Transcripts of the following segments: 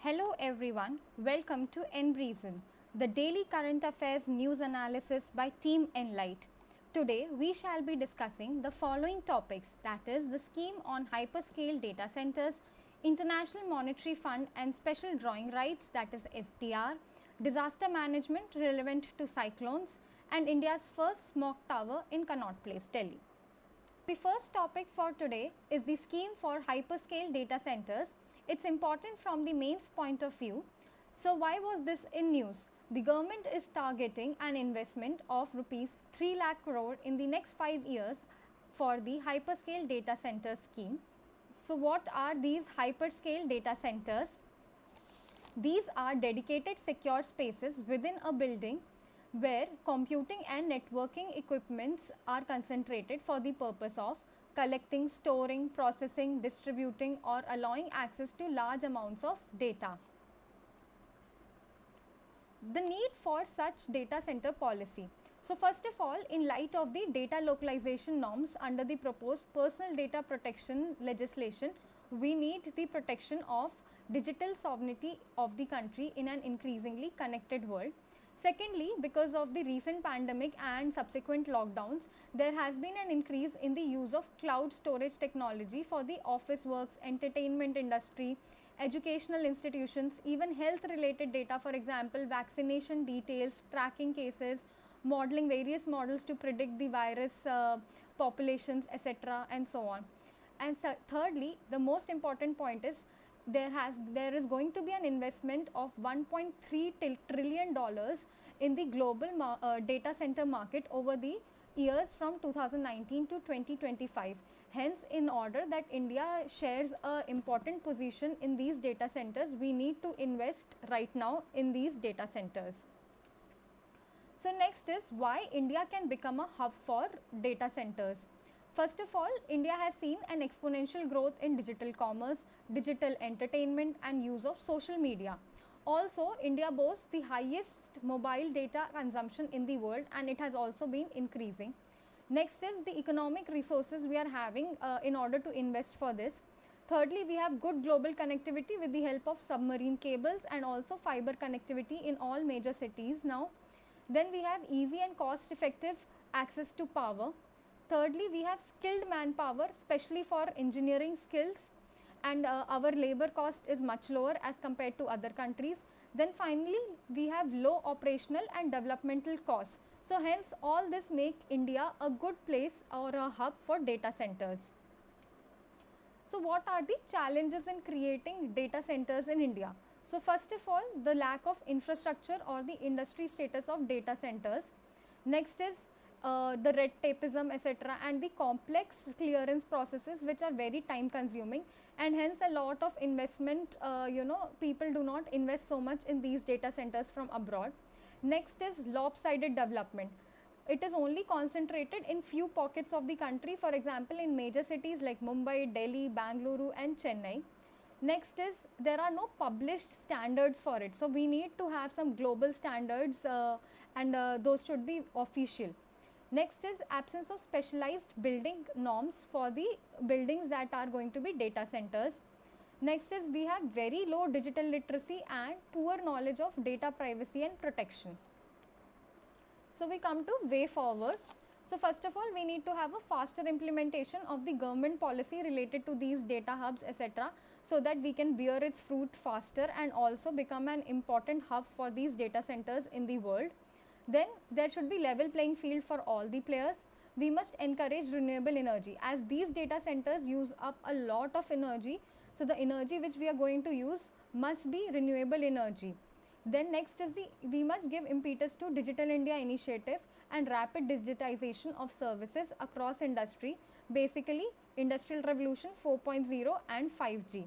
Hello everyone, welcome to ENbreeEN, the daily current affairs news analysis by Team Enlight. Today we shall be discussing the following topics, that is the scheme on hyperscale data centers, International Monetary Fund and special drawing rights, that is SDR, disaster management relevant to cyclones, and India's first smog tower in Connaught Place, Delhi. The first topic for today is the scheme for hyperscale data centers. It's important from the mains point of view. So why was this in news? The government is targeting an investment of rupees 3 lakh crore in the next 5 years for the hyperscale data center scheme. So what are these hyperscale data centers? These are dedicated secure spaces within a building where computing and networking equipments are concentrated for the purpose of collecting, storing, processing, distributing or allowing access to large amounts of data. The need for such data center policy. So first of all, in light of the data localization norms under the proposed personal data protection legislation, we need the protection of digital sovereignty of the country in an increasingly connected world. Secondly, because of the recent pandemic and subsequent lockdowns, there has been an increase in the use of cloud storage technology for the office works, entertainment industry, educational institutions, even health related data, for example, vaccination details, tracking cases, modeling various models to predict the virus populations, etc. and so on. And thirdly, the most important point is there is going to be an investment of $1.3 trillion in the global data center market over the years from 2019 to 2025. Hence, in order that India shares an important position in these data centers, we need to invest right now in these data centers. So next is why India can become a hub for data centers. First of all, India has seen an exponential growth in digital commerce, digital entertainment and use of social media. Also, India boasts the highest mobile data consumption in the world and it has also been increasing. Next is the economic resources we are having in order to invest for this. Thirdly, we have good global connectivity with the help of submarine cables and also fiber connectivity in all major cities now. Then we have easy and cost effective access to power. Thirdly, we have skilled manpower, especially for engineering skills, and our labor cost is much lower as compared to other countries. Then finally, we have low operational and developmental costs. So hence, all this make India a good place or a hub for data centers. So what are the challenges in creating data centers in India? So first of all, the lack of infrastructure or the industry status of data centers. Next is the red tapeism, etc., and the complex clearance processes which are very time consuming, and hence a lot of investment, people do not invest so much in these data centers from abroad. Next is lopsided development. It is only concentrated in few pockets of the country, for example in major cities like Mumbai, Delhi, Bangalore and Chennai. Next is there are no published standards for it, so we need to have some global standards and those should be official. Next is absence of specialized building norms for the buildings that are going to be data centers. Next is we have very low digital literacy and poor knowledge of data privacy and protection. So we come to way forward. So first of all, we need to have a faster implementation of the government policy related to these data hubs, etc., so that we can bear its fruit faster and also become an important hub for these data centers in the world. Then there should be level playing field for all the players. We must encourage renewable energy as these data centers use up a lot of energy. So the energy which we are going to use must be renewable energy. Then next is we must give impetus to Digital India initiative and rapid digitization of services across industry, basically Industrial Revolution 4.0 and 5G.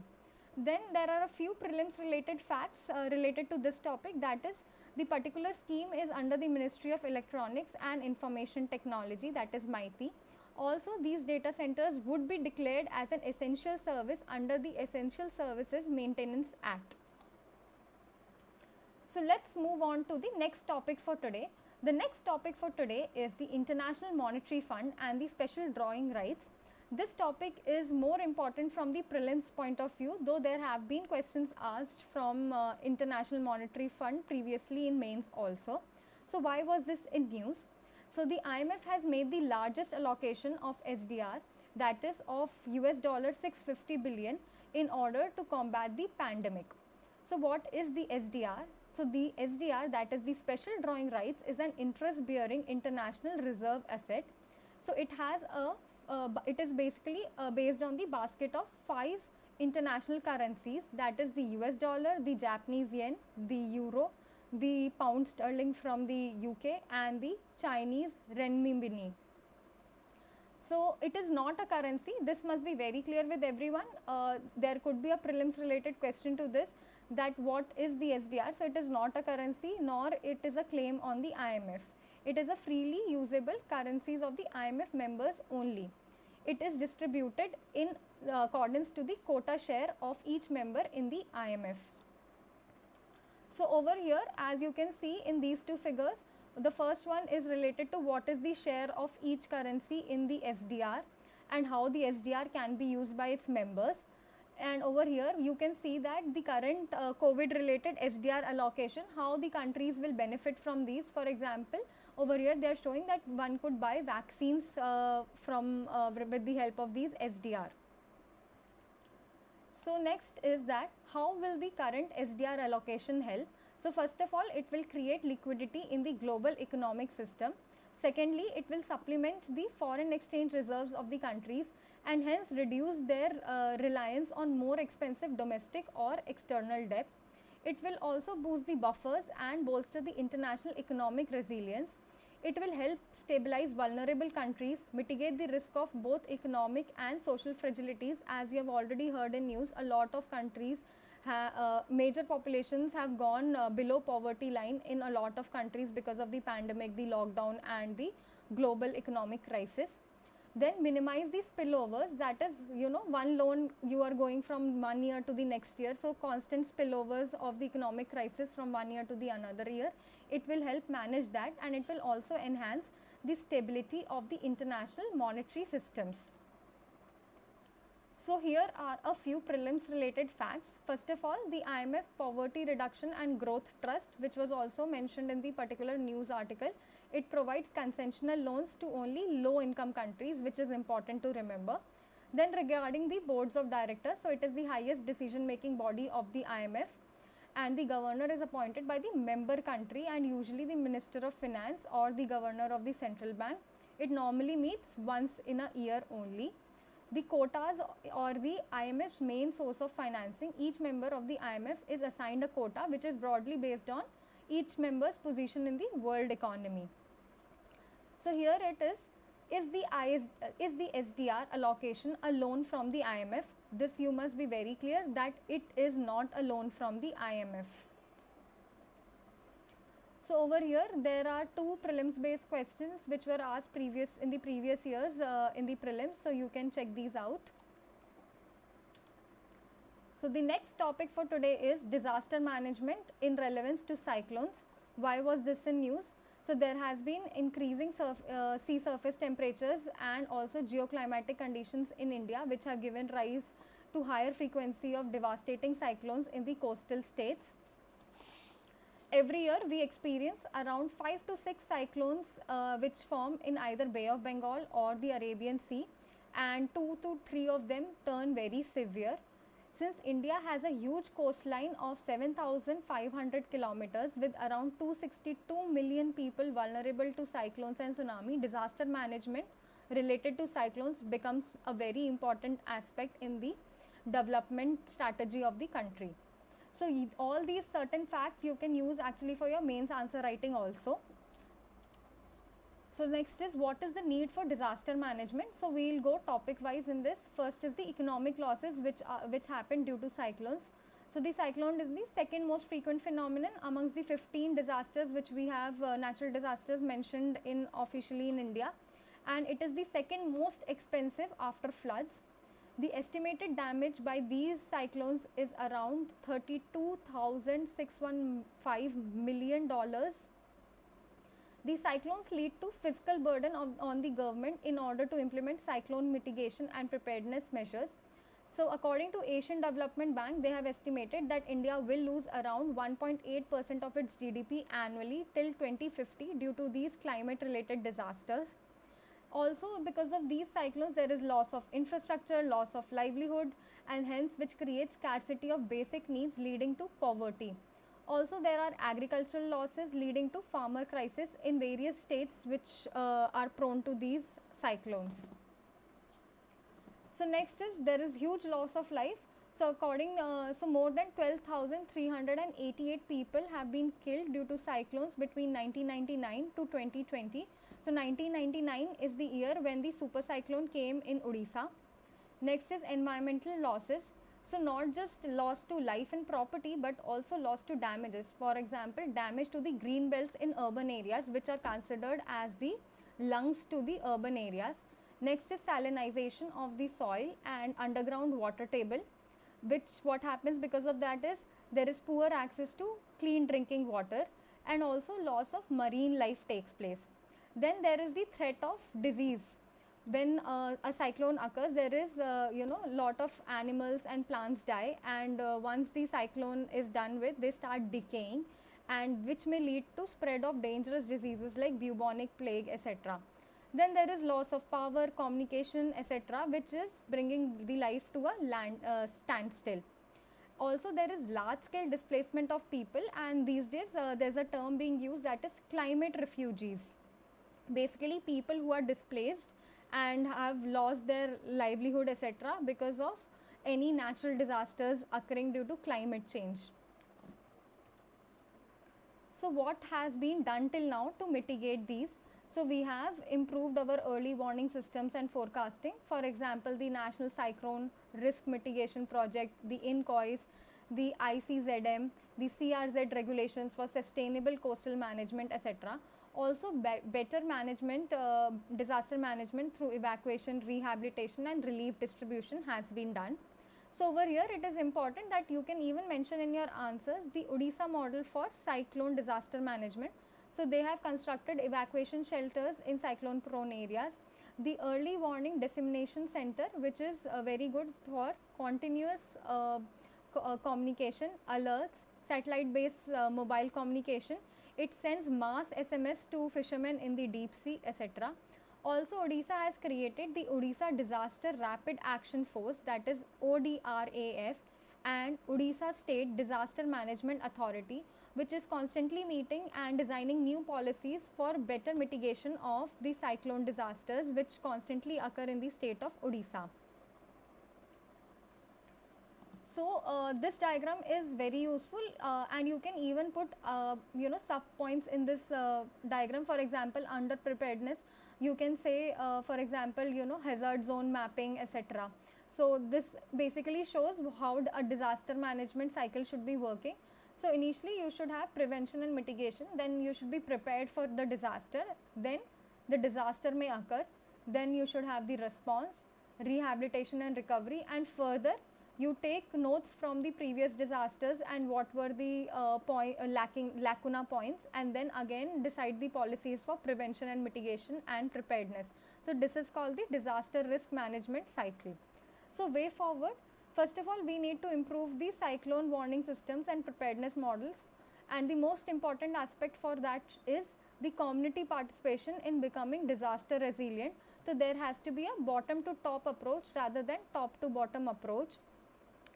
Then there are a few prelims related facts related to this topic, that is the particular scheme is under the Ministry of Electronics and Information Technology, that is MeitY. Also these data centers would be declared as an essential service under the Essential Services Maintenance Act. So let's move on to the next topic for today. The next topic for today is the International Monetary Fund and the special drawing rights. This topic is more important from the prelims point of view, though there have been questions asked from International Monetary Fund previously in mains also. So why was this in news? So the IMF has made the largest allocation of SDR, that is of US dollar 650 billion, in order to combat the pandemic. So what is the SDR? So the SDR, that is the special drawing rights, is an interest bearing international reserve asset. So it has it is basically based on the basket of 5 international currencies, that is the US dollar, the Japanese yen, the euro, the pound sterling from the UK, and the Chinese renminbi. So it is not a currency. This must be very clear with everyone. There could be a prelims related question to this, that what is the SDR. So it is not a currency, nor it is a claim on the IMF. It is a freely usable currencies of the IMF members only. It is distributed in accordance to the quota share of each member in the IMF. So over here, as you can see in these two figures, the first one is related to what is the share of each currency in the SDR and how the SDR can be used by its members. And over here you can see that the current COVID related SDR allocation, how the countries will benefit from these. For example, over here they are showing that one could buy vaccines with the help of these SDR. So next is that how will the current SDR allocation help? So first of all, it will create liquidity in the global economic system. Secondly, it will supplement the foreign exchange reserves of the countries and hence reduce their reliance on more expensive domestic or external debt. It will also boost the buffers and bolster the international economic resilience. It will help stabilize vulnerable countries, mitigate the risk of both economic and social fragilities. As you have already heard in news, a lot of countries, major populations have gone below poverty line in a lot of countries because of the pandemic, the lockdown and the global economic crisis. Then minimize the spillovers, that is, one loan you are going from one year to the next year. So constant spillovers of the economic crisis from one year to the another year. It will help manage that, and it will also enhance the stability of the international monetary systems. So here are a few prelims related facts. First of all, the IMF Poverty Reduction and Growth Trust, which was also mentioned in the particular news article, it provides concessional loans to only low income countries, which is important to remember. Then regarding the boards of directors, so it is the highest decision making body of the IMF, and the governor is appointed by the member country and usually the Minister of Finance or the governor of the central bank. It normally meets once in a year only. The quotas or the IMF's main source of financing, each member of the IMF is assigned a quota which is broadly based on each member's position in the world economy. So here it is the SDR allocation a loan from the IMF? This you must be very clear that it is not a loan from the IMF. So over here there are two prelims based questions which were asked in the previous years in the prelims, so you can check these out. So the next topic for today is disaster management in relevance to cyclones. Why was this in news? So there has been increasing sea surface temperatures and also geoclimatic conditions in India, which have given rise to higher frequency of devastating cyclones in the coastal states. Every year we experience around 5 to 6 cyclones which form in either Bay of Bengal or the Arabian Sea, and 2 to 3 of them turn very severe. Since India has a huge coastline of 7,500 kilometers with around 262 million people vulnerable to cyclones and tsunami, disaster management related to cyclones becomes a very important aspect in the development strategy of the country. So all these certain facts you can use actually for your mains answer writing also. So next is what is the need for disaster management. So we will go topic wise in this. First is the economic losses which happen due to cyclones. So the cyclone is the second most frequent phenomenon amongst the 15 disasters which we have natural disasters mentioned in officially in India, and it is the second most expensive after floods. The estimated damage by these cyclones is around $32,615 million. These cyclones lead to fiscal burden on the government in order to implement cyclone mitigation and preparedness measures. So according to Asian Development Bank, they have estimated that India will lose around 1.8% of its GDP annually till 2050 due to these climate related disasters. Also, because of these cyclones, there is loss of infrastructure, loss of livelihood, and hence which creates scarcity of basic needs leading to poverty. Also, there are agricultural losses leading to farmer crisis in various states which are prone to these cyclones. So next is there is huge loss of life. So more than 12,388 people have been killed due to cyclones between 1999 to 2020. So 1999 is the year when the super cyclone came in Odisha. Next is environmental losses. So not just loss to life and property, but also loss to damages. For example, damage to the green belts in urban areas, which are considered as the lungs to the urban areas. Next is salinization of the soil and underground water table, which what happens because of that is there is poor access to clean drinking water, and also loss of marine life takes place. Then there is the threat of disease. When a cyclone occurs, there is lot of animals and plants die, and once the cyclone is done with, they start decaying, and which may lead to spread of dangerous diseases like bubonic plague, etc. Then there is loss of power, communication, etc., which is bringing the life to a standstill. Also, there is large scale displacement of people, and these days there is a term being used, that is climate refugees. Basically, people who are displaced and have lost their livelihood, etc., because of any natural disasters occurring due to climate change. So what has been done till now to mitigate these? So we have improved our early warning systems and forecasting. For example, the National Cyclone Risk Mitigation Project, the INCOIS, the ICZM, the CRZ regulations for sustainable coastal management, etc. Also better management, disaster management through evacuation, rehabilitation and relief distribution has been done. So over here it is important that you can even mention in your answers the Odisha model for cyclone disaster management. So they have constructed evacuation shelters in cyclone prone areas, the early warning dissemination center, which is very good for continuous communication, alerts, satellite based mobile communication. It sends mass SMS to fishermen in the deep sea, etc. Also, Odisha has created the Odisha Disaster Rapid Action Force, that is ODRAF, and Odisha State Disaster Management Authority, which is constantly meeting and designing new policies for better mitigation of the cyclone disasters which constantly occur in the state of Odisha. So this diagram is very useful, and you can even put sub points in this diagram. For example, under preparedness, you can say for example hazard zone mapping, etc. So this basically shows how a disaster management cycle should be working. So initially you should have prevention and mitigation, then you should be prepared for the disaster, then the disaster may occur, then you should have the response, rehabilitation and recovery, and further you take notes from the previous disasters and what were the lacuna points, and then again decide the policies for prevention and mitigation and preparedness. So this is called the disaster risk management cycle. So way forward, first of all, we need to improve the cyclone warning systems and preparedness models, and the most important aspect for that is the community participation in becoming disaster resilient. So there has to be a bottom to top approach rather than top to bottom approach.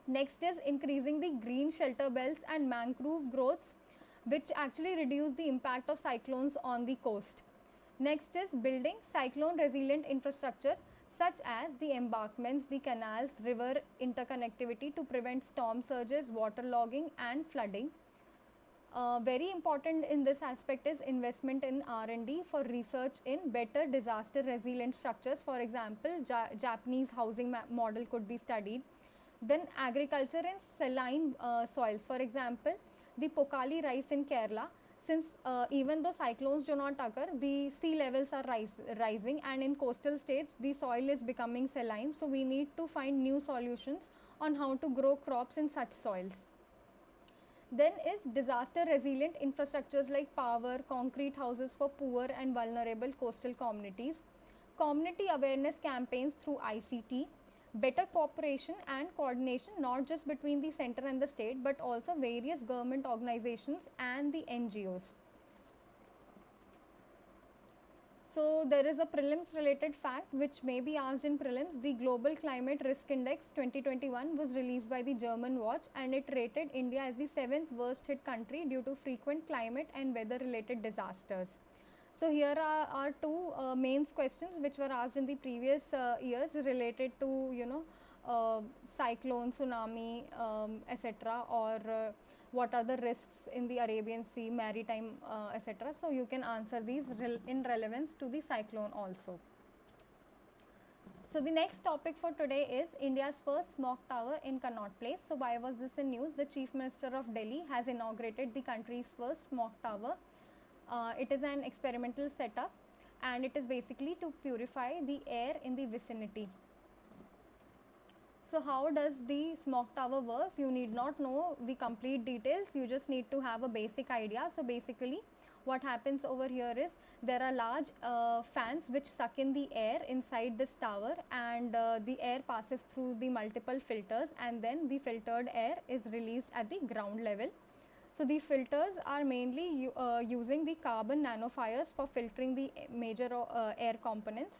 Next is increasing the green shelter belts and mangrove growths, which actually reduce the impact of cyclones on the coast. Next is building cyclone resilient infrastructure such as the embankments, the canals, river interconnectivity to prevent storm surges, waterlogging and flooding. Very important in this aspect is investment in R&D for research in better disaster resilient structures. For example, Japanese housing model could be studied. Then agriculture in saline soils. For example, the Pokali rice in Kerala. Since even though cyclones do not occur, the sea levels are rising, and in coastal states the soil is becoming saline. So we need to find new solutions on how to grow crops in such soils. Then is disaster resilient infrastructures like power, concrete houses for poor and vulnerable coastal communities, community awareness campaigns through ICT, better cooperation and coordination not just between the center and the state but also various government organizations and the NGOs. So there is a prelims related fact which may be asked in prelims. The Global Climate Risk Index 2021 was released by the German Watch and it rated India as the 7th worst hit country due to frequent climate and weather related disasters. So here are two main questions which were asked in the previous years related to cyclone, tsunami, etc. or what are the risks in the Arabian Sea, maritime, etc. So you can answer these in relevance to the cyclone also. So the next topic for today is India's first smog tower in Connaught Place. So why was this in news? The Chief Minister of Delhi has inaugurated the country's first smog tower. It is an experimental setup and it is basically to purify the air in the vicinity. So how does the smog tower works? You need not know the complete details, you just need to have a basic idea. So basically what happens over here is there are large fans which suck in the air inside this tower and the air passes through the multiple filters and then the filtered air is released at the ground level. So these filters are mainly using the carbon nanofires for filtering the major air components.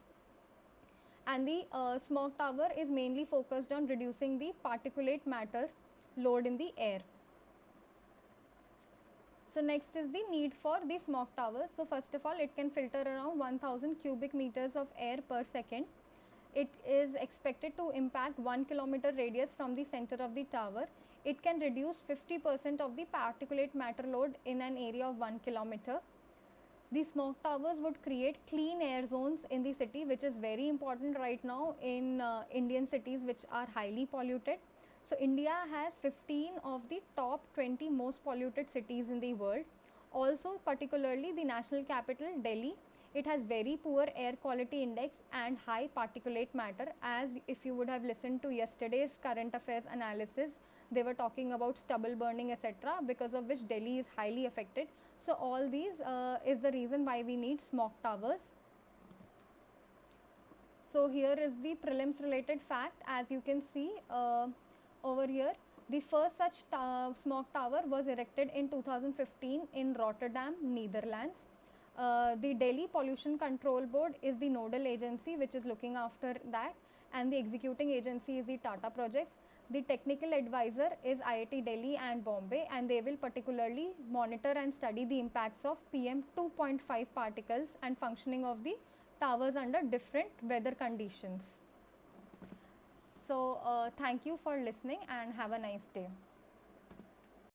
And the smog tower is mainly focused on reducing the particulate matter load in the air. So next is the need for the smog tower. So first of all, it can filter around 1000 cubic meters of air per second. It is expected to impact 1 kilometer radius from the center of the tower. It can reduce 50% of the particulate matter load in an area of 1 kilometer. These smog towers would create clean air zones in the city, which is very important right now in Indian cities which are highly polluted. So India has 15 of the top 20 most polluted cities in the world. Also particularly the national capital Delhi, it has very poor air quality index and high particulate matter. As if you would have listened to yesterday's current affairs analysis, they were talking about stubble burning, etc., because of which Delhi is highly affected. So all these is the reason why we need smog towers. So here is the prelims related fact. As you can see over here, the first such smog tower was erected in 2015 in Rotterdam, Netherlands. The Delhi Pollution Control Board is the nodal agency which is looking after that, and the executing agency is the Tata Projects. The technical advisor is IIT Delhi and Bombay, and they will particularly monitor and study the impacts of PM 2.5 particles and functioning of the towers under different weather conditions. So thank you for listening and have a nice day.